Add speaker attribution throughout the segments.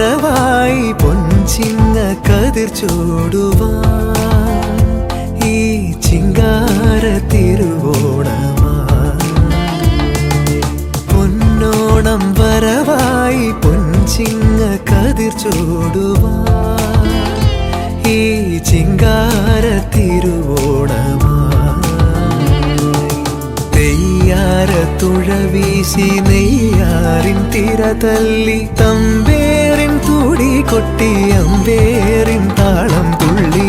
Speaker 1: വരവായി പൊൻചിങ്ങ കതിർ ചൂടുവാൻ ഈ ചിങ്കാര തിരുവോണമാ പൊന്നോണം വരവായി പൊൻചിങ്ങ കതിർ ചൂടുവാൻ ഈ ചിങ്കാര തിരുവോണമാ തുഴ വീശി നെയ്യാറിൻ തിര തല്ലി തമ്പേറിൻ തുടി കൊട്ടി അമ്പേറിൻ താളം തുള്ളി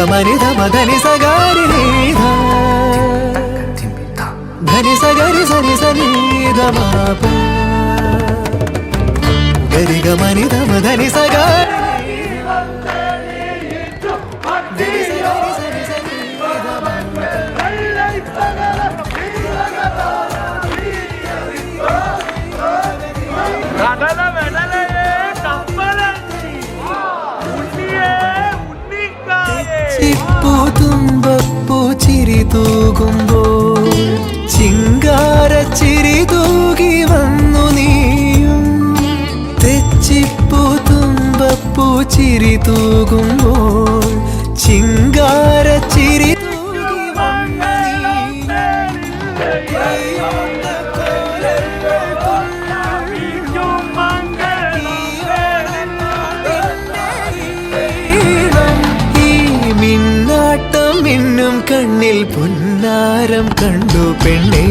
Speaker 1: గరి ధని సగారి ధని సగరి సని సని ధమాప గరి గమని ధమ ధని సగారి ചിപ്പുതുമ്പപ്പൂ ചിരി തൂകുമ്പോൾ ചിങ്കാര ചിരി തൂകി വന്നു നീയും തെച്ചിപ്പുതുമ്പപ്പൂ ചിരി തൂകുമ്പോൾ ചിങ്കാര ചിരി തൂകി വന്നു മിന്നും കണ്ണിൽ പൊന്നാരം കണ്ടു പെണ്ണേ.